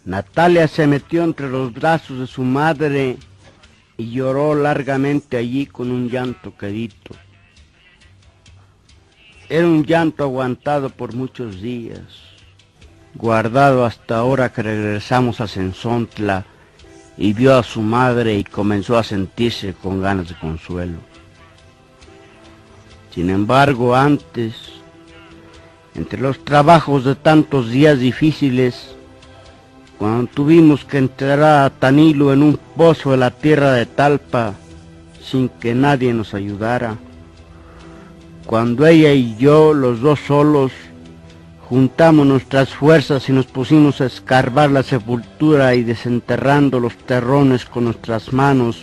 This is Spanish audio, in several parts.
Natalia se metió entre los brazos de su madre y lloró largamente allí con un llanto quedito. Era un llanto aguantado por muchos días, guardado hasta ahora que regresamos a Cenzontla y vio a su madre y comenzó a sentirse con ganas de consuelo. Sin embargo, antes, entre los trabajos de tantos días difíciles, cuando tuvimos que enterrar a Tanilo en un pozo de la tierra de Talpa, sin que nadie nos ayudara, cuando ella y yo, los dos solos, juntamos nuestras fuerzas y nos pusimos a escarbar la sepultura y desenterrando los terrones con nuestras manos,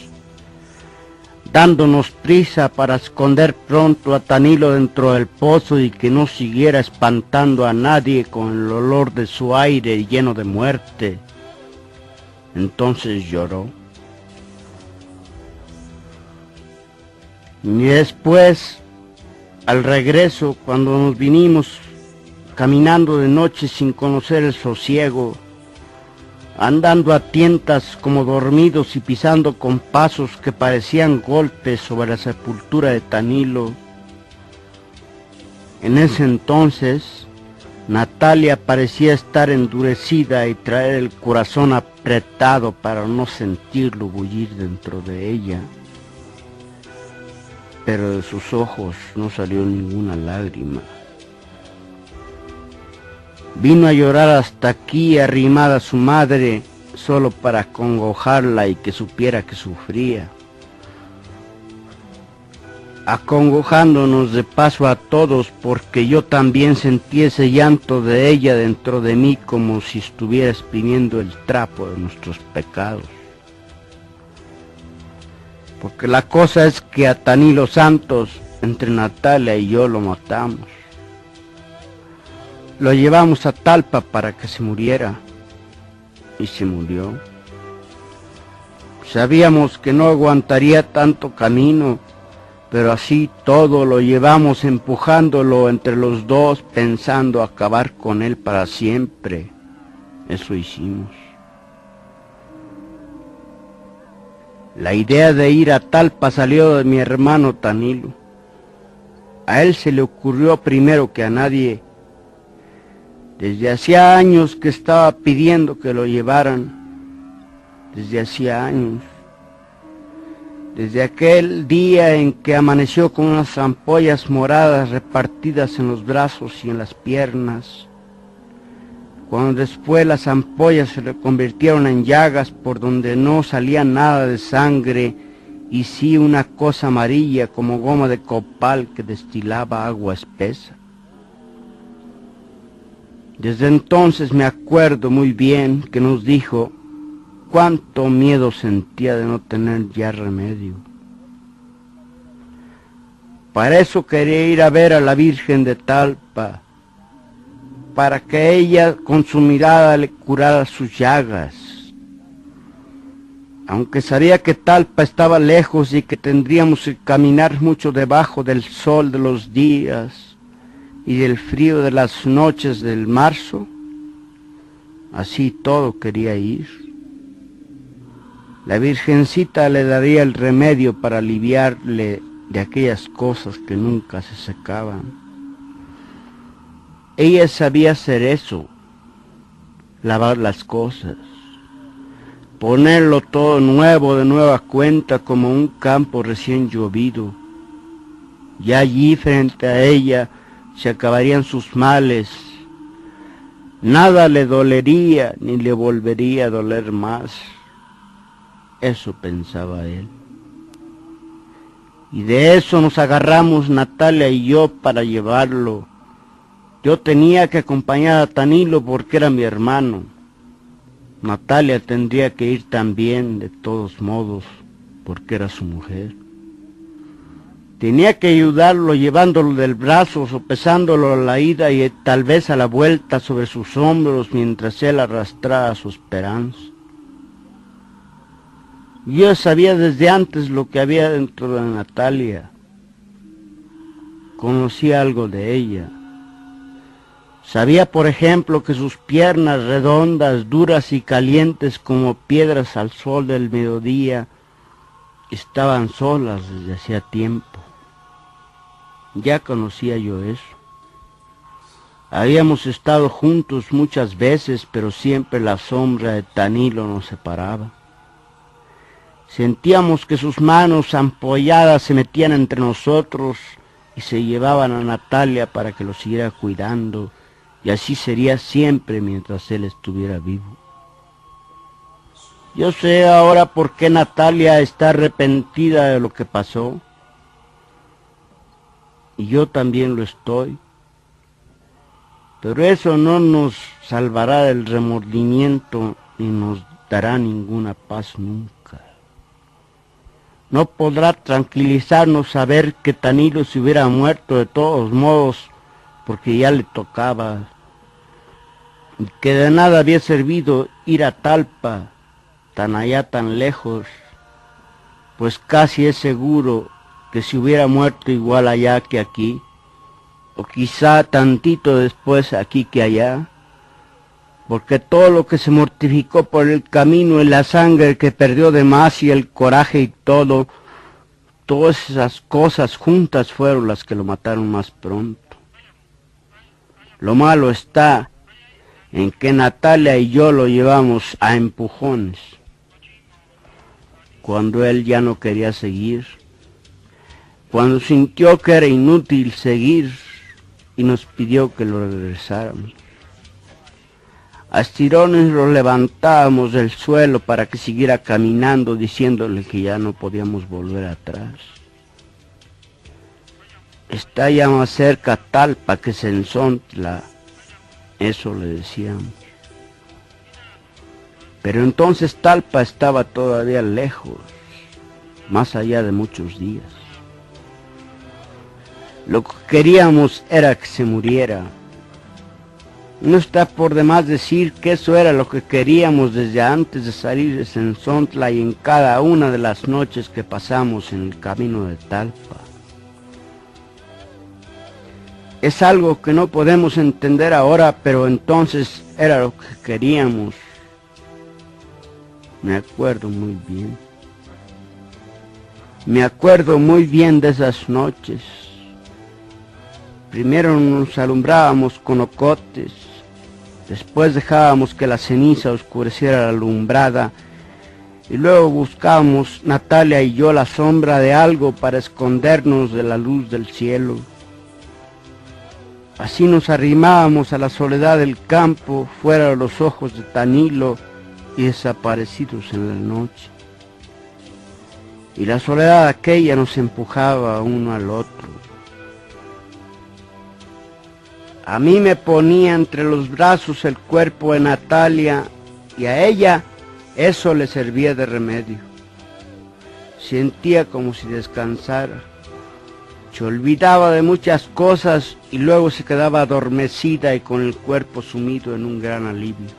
dándonos prisa para esconder pronto a Tanilo dentro del pozo y que no siguiera espantando a nadie con el olor de su aire lleno de muerte. Entonces lloró. Y después, al regreso, cuando nos vinimos caminando de noche sin conocer el sosiego, andando a tientas como dormidos y pisando con pasos que parecían golpes sobre la sepultura de Tanilo. En ese entonces, Natalia parecía estar endurecida y traer el corazón apretado para no sentirlo bullir dentro de ella. Pero de sus ojos no salió ninguna lágrima. Vino a llorar hasta aquí arrimada a su madre, solo para acongojarla y que supiera que sufría. Acongojándonos de paso a todos, porque yo también sentí ese llanto de ella dentro de mí como si estuviera exprimiendo el trapo de nuestros pecados. Porque la cosa es que a Tanilo Santos, entre Natalia y yo, lo matamos. Lo llevamos a Talpa para que se muriera, y se murió. Sabíamos que no aguantaría tanto camino, pero así todo lo llevamos empujándolo entre los dos, pensando acabar con él para siempre. Eso hicimos. La idea de ir a Talpa salió de mi hermano Tanilo. A él se le ocurrió primero que a nadie. Desde hacía años que estaba pidiendo que lo llevaran, desde hacía años, desde aquel día en que amaneció con unas ampollas moradas repartidas en los brazos y en las piernas, cuando después las ampollas se le convirtieron en llagas por donde no salía nada de sangre y sí una cosa amarilla como goma de copal que destilaba agua espesa. Desde entonces me acuerdo muy bien que nos dijo cuánto miedo sentía de no tener ya remedio. Para eso quería ir a ver a la Virgen de Talpa, para que ella con su mirada le curara sus llagas. Aunque sabía que Talpa estaba lejos y que tendríamos que caminar mucho debajo del sol de los días y del frío de las noches del marzo, así todo quería ir. La Virgencita le daría el remedio para aliviarle de aquellas cosas que nunca se secaban. Ella sabía hacer eso, lavar las cosas, ponerlo todo nuevo de nueva cuenta como un campo recién llovido. Y allí frente a ella se acabarían sus males. Nada le dolería ni le volvería a doler más. Eso pensaba él. Y de eso nos agarramos Natalia y yo para llevarlo. Yo tenía que acompañar a Tanilo porque era mi hermano. Natalia tendría que ir también de todos modos porque era su mujer. Tenía que ayudarlo llevándolo del brazo, sopesándolo a la ida y tal vez a la vuelta sobre sus hombros mientras él arrastraba su esperanza. Yo sabía desde antes lo que había dentro de Natalia. Conocía algo de ella. Sabía, por ejemplo, que sus piernas redondas, duras y calientes como piedras al sol del mediodía, estaban solas desde hacía tiempo. Ya conocía yo eso. Habíamos estado juntos muchas veces, pero siempre la sombra de Tanilo nos separaba. Sentíamos que sus manos ampolladas se metían entre nosotros y se llevaban a Natalia para que lo siguiera cuidando, y así sería siempre mientras él estuviera vivo. Yo sé ahora por qué Natalia está arrepentida de lo que pasó, y yo también lo estoy. Pero eso no nos salvará del remordimiento ni nos dará ninguna paz nunca. No podrá tranquilizarnos saber que Tanilo se hubiera muerto de todos modos, porque ya le tocaba, y que de nada había servido ir a Talpa, tan allá, tan lejos, pues casi es seguro que se hubiera muerto igual allá que aquí, o quizá tantito después aquí que allá, porque todo lo que se mortificó por el camino y la sangre que perdió de más y el coraje y todo, todas esas cosas juntas fueron las que lo mataron más pronto. Lo malo está en que Natalia y yo lo llevamos a empujones, cuando él ya no quería seguir, cuando sintió que era inútil seguir, y nos pidió que lo regresáramos. A estirones lo levantábamos del suelo para que siguiera caminando, diciéndole que ya no podíamos volver atrás. Está ya más cerca Talpa que Sensontla, eso le decíamos. Pero entonces Talpa estaba todavía lejos, más allá de muchos días. Lo que queríamos era que se muriera. No está por demás decir que eso era lo que queríamos desde antes de salir de Sensontla y en cada una de las noches que pasamos en el camino de Talpa. Es algo que no podemos entender ahora, pero entonces era lo que queríamos. Me acuerdo muy bien. Me acuerdo muy bien de esas noches. Primero nos alumbrábamos con ocotes, después dejábamos que la ceniza oscureciera la alumbrada y luego buscábamos, Natalia y yo, la sombra de algo para escondernos de la luz del cielo. Así nos arrimábamos a la soledad del campo, fuera de los ojos de Tanilo y desaparecidos en la noche. Y la soledad aquella nos empujaba uno al otro. A mí me ponía entre los brazos el cuerpo de Natalia y a ella eso le servía de remedio. Sentía como si descansara. Se olvidaba de muchas cosas y luego se quedaba adormecida y con el cuerpo sumido en un gran alivio.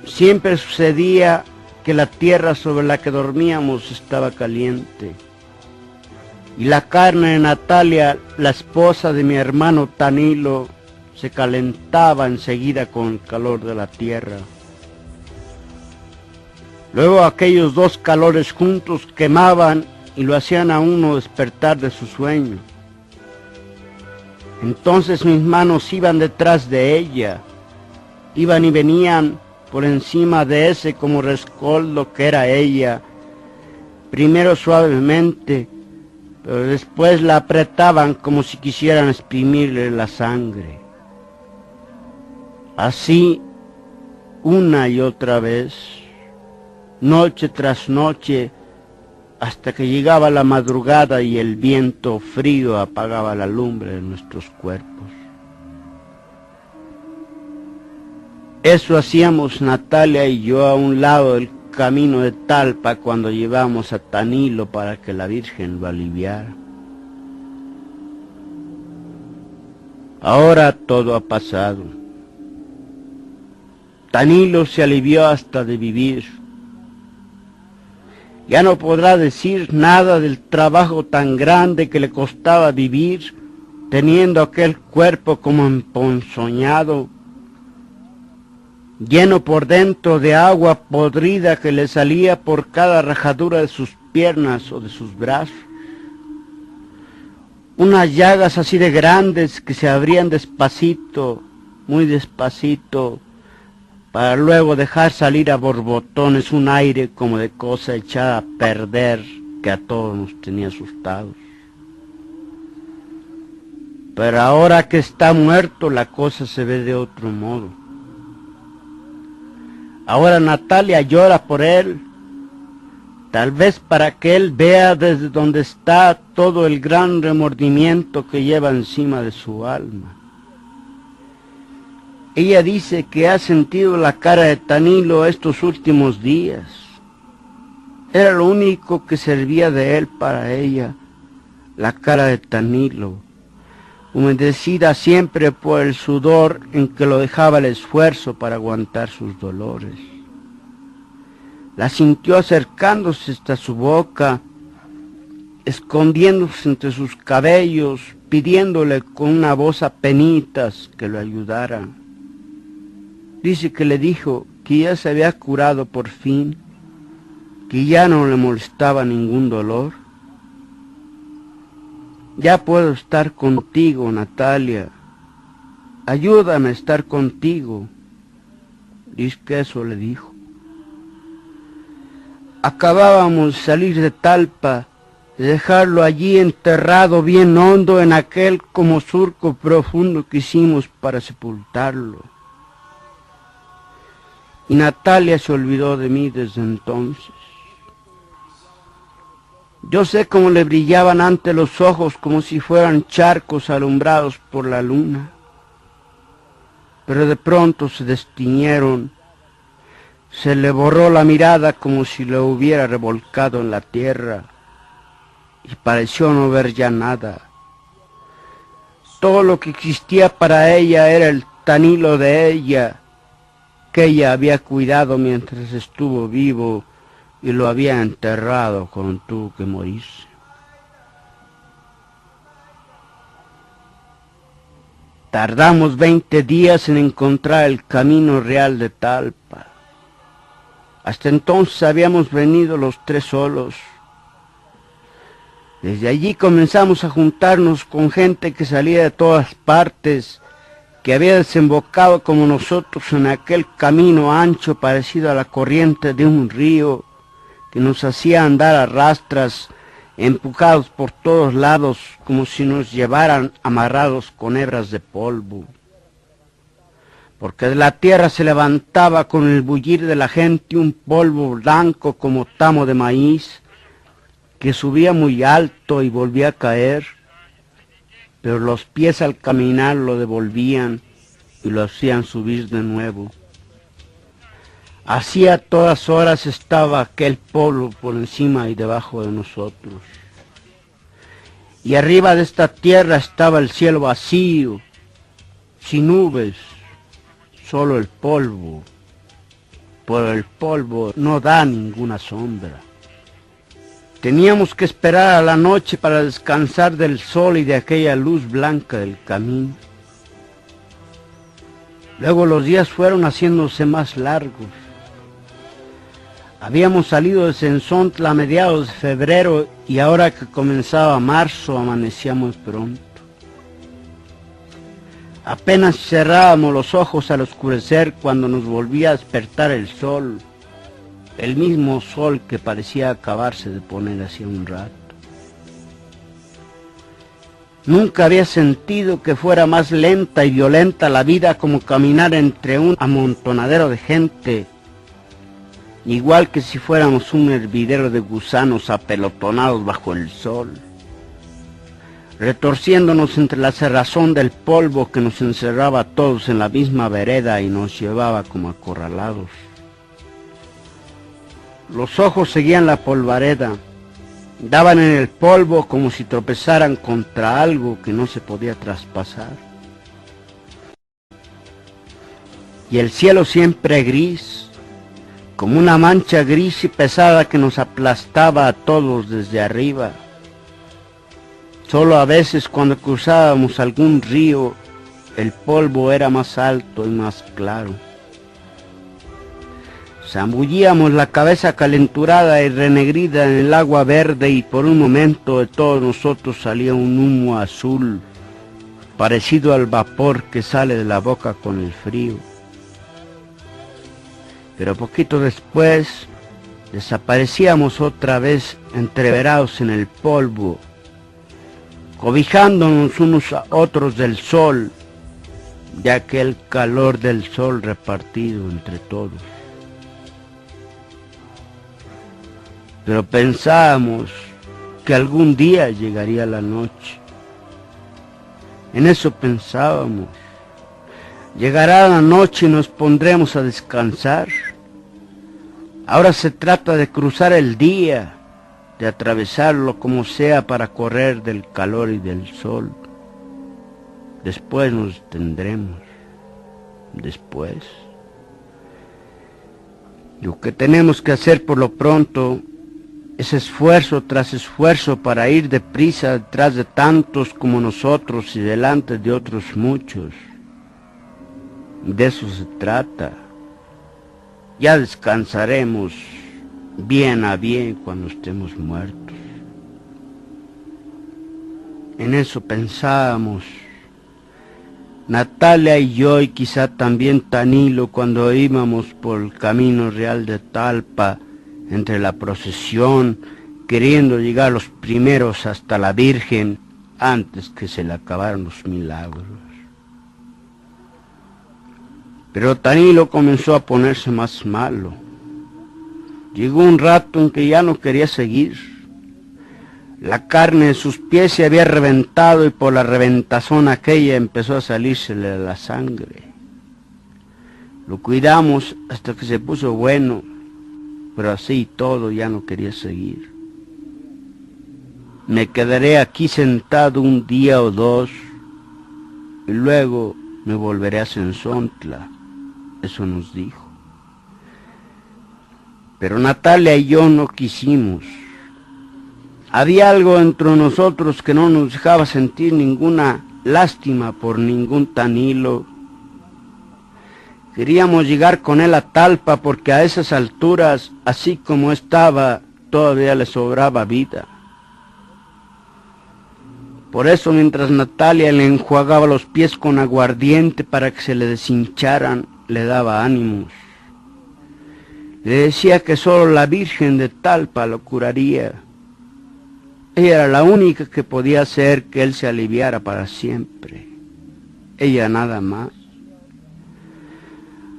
Siempre sucedía que la tierra sobre la que dormíamos estaba caliente. Y la carne de Natalia, la esposa de mi hermano Tanilo, se calentaba enseguida con el calor de la tierra. Luego aquellos dos calores juntos quemaban y lo hacían a uno despertar de su sueño. Entonces mis manos iban detrás de ella, iban y venían por encima de ese como rescoldo que era ella, primero suavemente, pero después la apretaban como si quisieran exprimirle la sangre. Así, una y otra vez, noche tras noche, hasta que llegaba la madrugada y el viento frío apagaba la lumbre de nuestros cuerpos. Eso hacíamos Natalia y yo a un lado del camino de Talpa cuando llevamos a Tanilo para que la Virgen lo aliviara. Ahora todo ha pasado. Tanilo se alivió hasta de vivir. Ya no podrá decir nada del trabajo tan grande que le costaba vivir teniendo aquel cuerpo como emponzoñado, lleno por dentro de agua podrida que le salía por cada rajadura de sus piernas o de sus brazos. Unas llagas así de grandes que se abrían despacito, muy despacito, para luego dejar salir a borbotones un aire como de cosa echada a perder que a todos nos tenía asustados. Pero ahora que está muerto la cosa se ve de otro modo. Ahora Natalia llora por él, tal vez para que él vea desde donde está todo el gran remordimiento que lleva encima de su alma. Ella dice que ha sentido la cara de Tanilo estos últimos días. Era lo único que servía de él para ella, la cara de Tanilo, humedecida siempre por el sudor en que lo dejaba el esfuerzo para aguantar sus dolores. La sintió acercándose hasta su boca, escondiéndose entre sus cabellos, pidiéndole con una voz a penitas que lo ayudara. Dice que le dijo que ya se había curado por fin, que ya no le molestaba ningún dolor. Ya puedo estar contigo, Natalia. Ayúdame a estar contigo. Dice que eso le dijo. Acabábamos de salir de Talpa, de dejarlo allí enterrado bien hondo en aquel como surco profundo que hicimos para sepultarlo. Y Natalia se olvidó de mí desde entonces. Yo sé cómo le brillaban ante los ojos como si fueran charcos alumbrados por la luna, pero de pronto se destiñeron, se le borró la mirada como si lo hubiera revolcado en la tierra y pareció no ver ya nada. Todo lo que existía para ella era el Tanilo de ella, que ella había cuidado mientras estuvo vivo y lo había enterrado cuando tuvo que morirse. Tardamos 20 días en encontrar el camino real de Talpa. Hasta entonces habíamos venido los tres solos. Desde allí comenzamos a juntarnos con gente que salía de todas partes, que había desembocado como nosotros en aquel camino ancho parecido a la corriente de un río, que nos hacía andar a rastras, empujados por todos lados, como si nos llevaran amarrados con hebras de polvo. Porque de la tierra se levantaba con el bullir de la gente un polvo blanco como tamo de maíz, que subía muy alto y volvía a caer, pero los pies al caminar lo devolvían y lo hacían subir de nuevo. Así a todas horas estaba aquel polvo por encima y debajo de nosotros. Y arriba de esta tierra estaba el cielo vacío, sin nubes, solo el polvo. Pero el polvo no da ninguna sombra. Teníamos que esperar a la noche para descansar del sol y de aquella luz blanca del camino. Luego los días fueron haciéndose más largos. Habíamos salido de Sensontla a mediados de febrero y ahora que comenzaba marzo amanecíamos pronto. Apenas cerrábamos los ojos al oscurecer cuando nos volvía a despertar el sol, el mismo sol que parecía acabarse de poner hacía un rato. Nunca había sentido que fuera más lenta y violenta la vida como caminar entre un amontonadero de gente, igual que si fuéramos un hervidero de gusanos apelotonados bajo el sol, retorciéndonos entre la cerrazón del polvo que nos encerraba a todos en la misma vereda y nos llevaba como acorralados. Los ojos seguían la polvareda, daban en el polvo como si tropezaran contra algo que no se podía traspasar. Y el cielo siempre gris, como una mancha gris y pesada que nos aplastaba a todos desde arriba. Solo a veces cuando cruzábamos algún río, el polvo era más alto y más claro. Zambullíamos la cabeza calenturada y renegrida en el agua verde y por un momento de todos nosotros salía un humo azul, parecido al vapor que sale de la boca con el frío. Pero poquito después desaparecíamos otra vez entreverados en el polvo, cobijándonos unos a otros del sol, de aquel calor del sol repartido entre todos. Pero pensábamos que algún día llegaría la noche. En eso pensábamos. Llegará la noche y nos pondremos a descansar. Ahora se trata de cruzar el día, de atravesarlo como sea para correr del calor y del sol. Después nos detendremos. Después. Lo que tenemos que hacer por lo pronto es esfuerzo tras esfuerzo para ir deprisa detrás de tantos como nosotros y delante de otros muchos. De eso se trata. Ya descansaremos bien a bien cuando estemos muertos. En eso pensábamos, Natalia y yo, y quizá también Tanilo, cuando íbamos por el camino real de Talpa, entre la procesión, queriendo llegar los primeros hasta la Virgen antes que se le acabaran los milagros. Pero Tanilo comenzó a ponerse más malo. Llegó un rato en que ya no quería seguir. La carne de sus pies se había reventado y por la reventazón aquella empezó a salírsele la sangre. Lo cuidamos hasta que se puso bueno, pero así y todo ya no quería seguir. Me quedaré aquí sentado un día o dos y luego me volveré a Sensontla, eso nos dijo. Pero Natalia y yo no quisimos. Había algo entre nosotros que no nos dejaba sentir ninguna lástima por ningún Tanilo. Queríamos llegar con él a Talpa porque a esas alturas, así como estaba, todavía le sobraba vida. Por eso mientras Natalia le enjuagaba los pies con aguardiente para que se le deshincharan, le daba ánimos. Le decía que solo la Virgen de Talpa lo curaría. Ella era la única que podía hacer que él se aliviara para siempre. Ella nada más.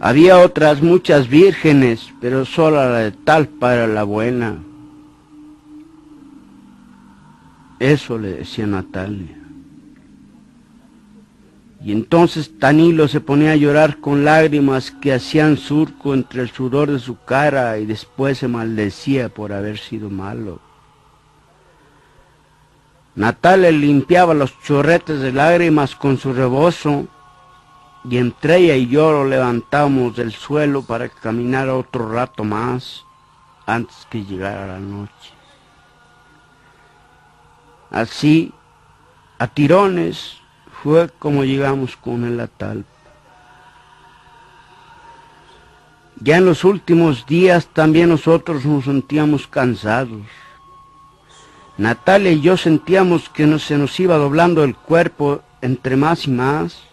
Había otras muchas vírgenes, pero solo la de Talpa era la buena. Eso le decía Natalia. Y entonces Tanilo se ponía a llorar con lágrimas que hacían surco entre el sudor de su cara y después se maldecía por haber sido malo. Natalia limpiaba los chorretes de lágrimas con su rebozo y entre ella y yo lo levantábamos del suelo para que caminara otro rato más antes que llegara la noche. Así, a tirones, fue como llegamos con él a Talpa. Ya en los últimos días también nosotros nos sentíamos cansados. Natalia y yo sentíamos que se nos iba doblando el cuerpo entre más y más.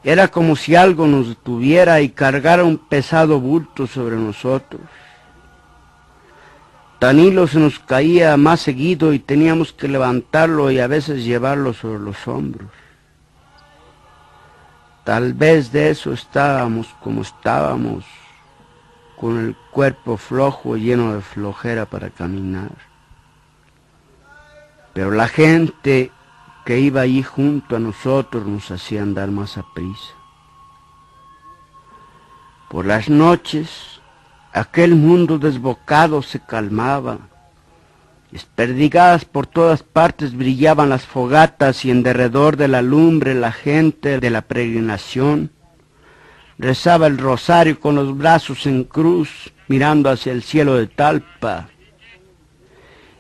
Era como si algo nos detuviera y cargara un pesado bulto sobre nosotros. Tanilo se nos caía más seguido y teníamos que levantarlo y a veces llevarlo sobre los hombros. Tal vez de eso estábamos como estábamos, con el cuerpo flojo y lleno de flojera para caminar. Pero la gente que iba allí junto a nosotros nos hacía andar más aprisa. Por las noches, aquel mundo desbocado se calmaba. Desperdigadas por todas partes brillaban las fogatas y en derredor de la lumbre la gente de la peregrinación rezaba el rosario con los brazos en cruz, mirando hacia el cielo de Talpa.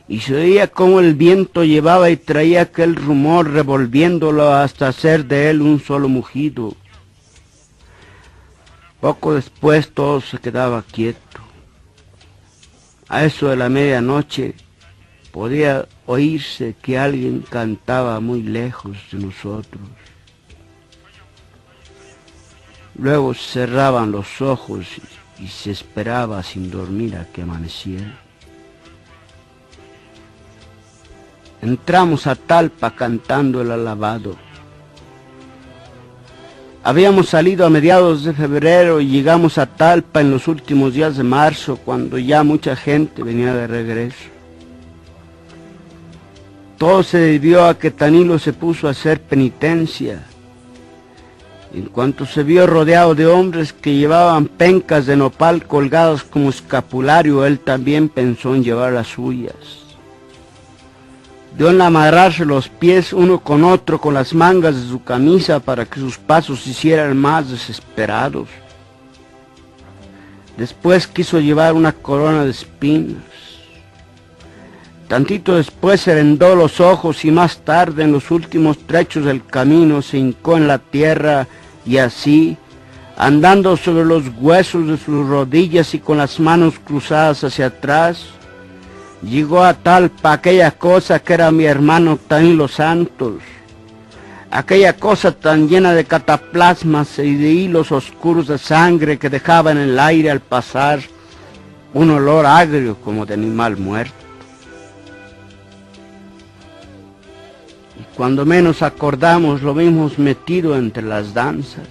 y se oía cómo el viento llevaba y traía aquel rumor revolviéndolo hasta hacer de él un solo mugido. Poco después todo se quedaba quieto. A eso de la medianoche podía oírse que alguien cantaba muy lejos de nosotros. Luego se cerraban los ojos y se esperaba sin dormir a que amaneciera. Entramos a Talpa cantando el alabado. Habíamos salido a mediados de febrero y llegamos a Talpa en los últimos días de marzo, cuando ya mucha gente venía de regreso. Todo se debió a que Tanilo se puso a hacer penitencia. En cuanto se vio rodeado de hombres que llevaban pencas de nopal colgadas como escapulario, él también pensó en llevar las suyas. Dio en amarrarse los pies uno con otro con las mangas de su camisa para que sus pasos se hicieran más desesperados. Después quiso llevar una corona de espinas. Tantito después se vendó los ojos y más tarde, en los últimos trechos del camino, se hincó en la tierra y así, andando sobre los huesos de sus rodillas y con las manos cruzadas hacia atrás, llegó a Talpa aquella cosa que era mi hermano Tanilo Santos, aquella cosa tan llena de cataplasmas y de hilos oscuros de sangre que dejaba en el aire al pasar un olor agrio como de animal muerto. Y cuando menos acordamos lo vimos metido entre las danzas.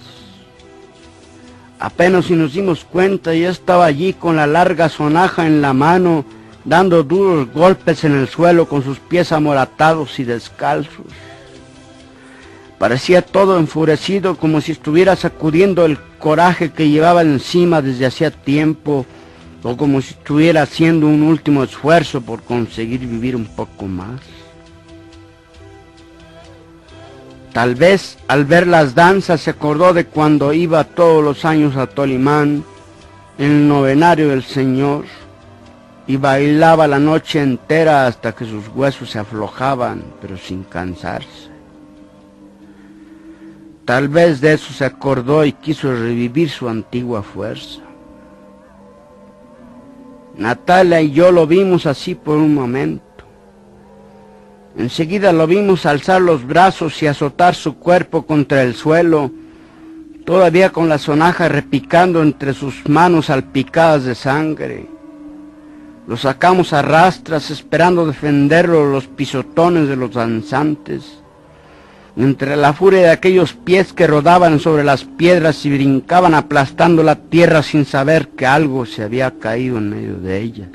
Apenas si nos dimos cuenta ya estaba allí con la larga sonaja en la mano, dando duros golpes en el suelo con sus pies amoratados y descalzos. Parecía todo enfurecido, como si estuviera sacudiendo el coraje que llevaba encima desde hacía tiempo, o como si estuviera haciendo un último esfuerzo por conseguir vivir un poco más. Tal vez al ver las danzas se acordó de cuando iba todos los años a Tolimán, en el novenario del Señor, y bailaba la noche entera hasta que sus huesos se aflojaban, pero sin cansarse. Tal vez de eso se acordó y quiso revivir su antigua fuerza. Natalia y yo lo vimos así por un momento. Enseguida lo vimos alzar los brazos y azotar su cuerpo contra el suelo, todavía con la sonaja repicando entre sus manos salpicadas de sangre. Lo sacamos a rastras esperando defenderlo de los pisotones de los danzantes, entre la furia de aquellos pies que rodaban sobre las piedras y brincaban aplastando la tierra sin saber que algo se había caído en medio de ellas.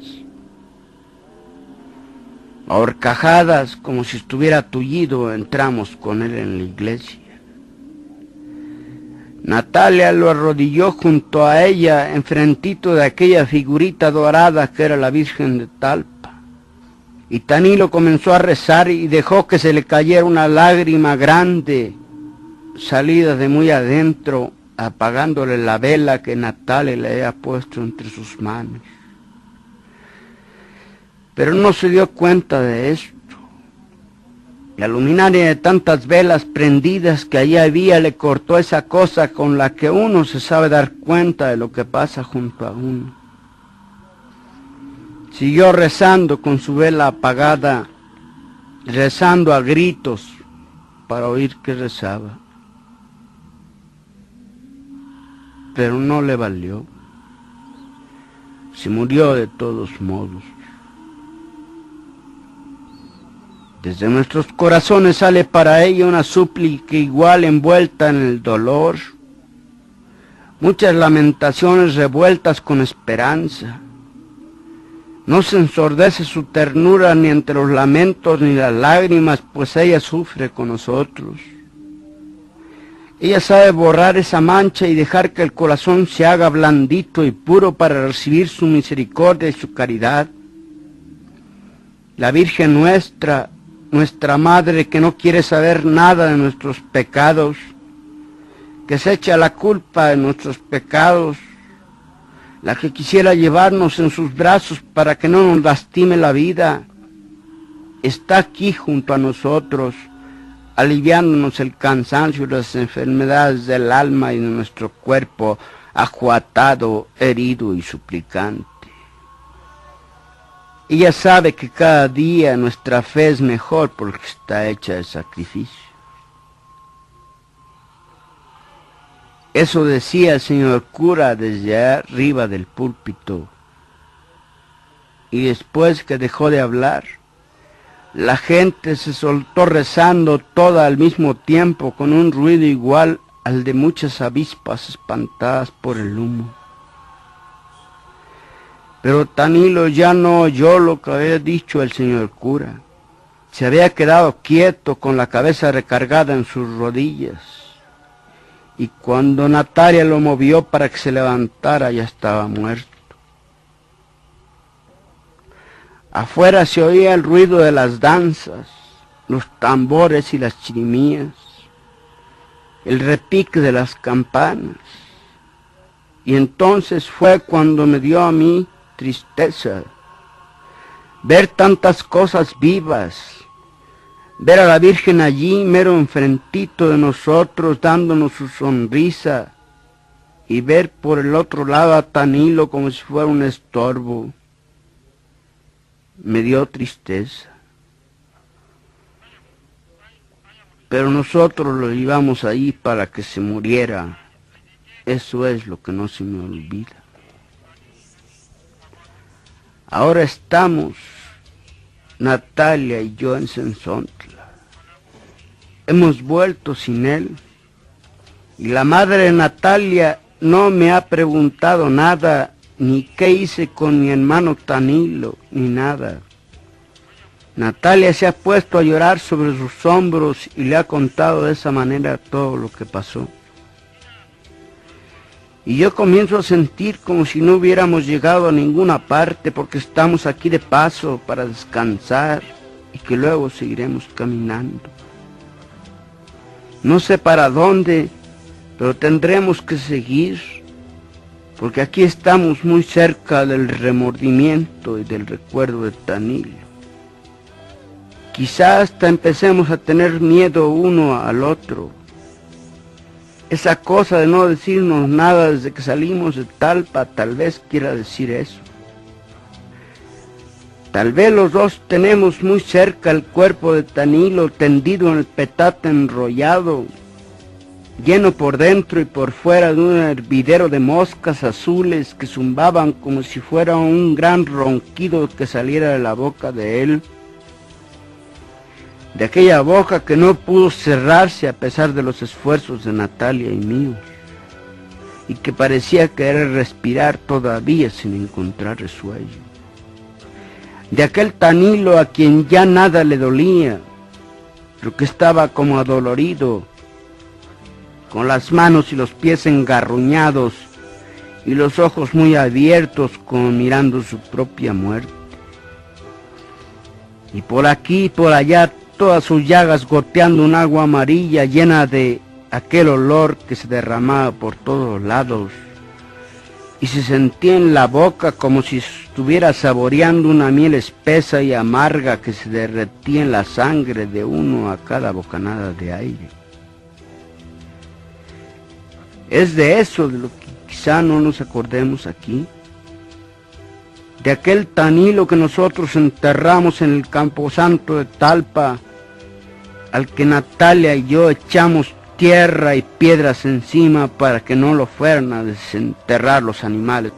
A horcajadas, como si estuviera tullido, entramos con él en la iglesia. Natalia lo arrodilló junto a ella, enfrentito de aquella figurita dorada que era la Virgen de Talpa. Y Tanilo comenzó a rezar y dejó que se le cayera una lágrima grande, salida de muy adentro, apagándole la vela que Natalia le había puesto entre sus manos. Pero no se dio cuenta de esto. La luminaria de tantas velas prendidas que allí había le cortó esa cosa con la que uno se sabe dar cuenta de lo que pasa junto a uno. Siguió rezando con su vela apagada, rezando a gritos para oír que rezaba. Pero no le valió. Se murió de todos modos. Desde nuestros corazones sale para ella una súplica igual envuelta en el dolor, muchas lamentaciones revueltas con esperanza. No se ensordece su ternura ni entre los lamentos ni las lágrimas, pues ella sufre con nosotros. Ella sabe borrar esa mancha y dejar que el corazón se haga blandito y puro para recibir su misericordia y su caridad. La Virgen nuestra, nuestra Madre, que no quiere saber nada de nuestros pecados, que se echa la culpa de nuestros pecados, la que quisiera llevarnos en sus brazos para que no nos lastime la vida, está aquí junto a nosotros, aliviándonos el cansancio y las enfermedades del alma y de nuestro cuerpo, ajuatado, herido y suplicante. Ella sabe que cada día nuestra fe es mejor porque está hecha de sacrificio. Eso decía el señor cura desde arriba del púlpito. Y después que dejó de hablar, la gente se soltó rezando toda al mismo tiempo con un ruido igual al de muchas avispas espantadas por el humo. Pero Tanilo ya no oyó lo que había dicho el señor cura. Se había quedado quieto con la cabeza recargada en sus rodillas. Y cuando Natalia lo movió para que se levantara, ya estaba muerto. Afuera se oía el ruido de las danzas, los tambores y las chirimías, el repique de las campanas. Y entonces fue cuando me dio a mí tristeza ver tantas cosas vivas, ver a la Virgen allí mero enfrentito de nosotros dándonos su sonrisa y ver por el otro lado a Tanilo como si fuera un estorbo. Me dio tristeza. Pero nosotros lo llevamos ahí para que se muriera. Eso es lo que no se me olvida. Ahora estamos, Natalia y yo, en Sensontla. Hemos vuelto sin él. Y la madre de Natalia no me ha preguntado nada, ni qué hice con mi hermano Tanilo, ni nada. Natalia se ha puesto a llorar sobre sus hombros y le ha contado de esa manera todo lo que pasó. Y yo comienzo a sentir como si no hubiéramos llegado a ninguna parte porque estamos aquí de paso para descansar y que luego seguiremos caminando. No sé para dónde, pero tendremos que seguir, porque aquí estamos muy cerca del remordimiento y del recuerdo de Tanilo. Quizás hasta empecemos a tener miedo uno al otro. Esa cosa de no decirnos nada desde que salimos de Talpa tal vez quiera decir eso. Tal vez los dos tenemos muy cerca el cuerpo de Tanilo tendido en el petate enrollado, lleno por dentro y por fuera de un hervidero de moscas azules que zumbaban como si fuera un gran ronquido que saliera de la boca de él. De aquella boca que no pudo cerrarse a pesar de los esfuerzos de Natalia y míos, y que parecía querer respirar todavía sin encontrar resuello. De aquel Tanilo a quien ya nada le dolía, pero que estaba como adolorido, con las manos y los pies engarruñados y los ojos muy abiertos como mirando su propia muerte. Y por aquí y por allá todas sus llagas goteando un agua amarilla llena de aquel olor que se derramaba por todos lados y se sentía en la boca como si estuviera saboreando una miel espesa y amarga que se derretía en la sangre de uno a cada bocanada de aire. Es de eso de lo que quizá no nos acordemos aquí, de aquel Tanilo que nosotros enterramos en el camposanto de Talpa, al que Natalia y yo echamos tierra y piedras encima para que no lo fueran a desenterrar los animales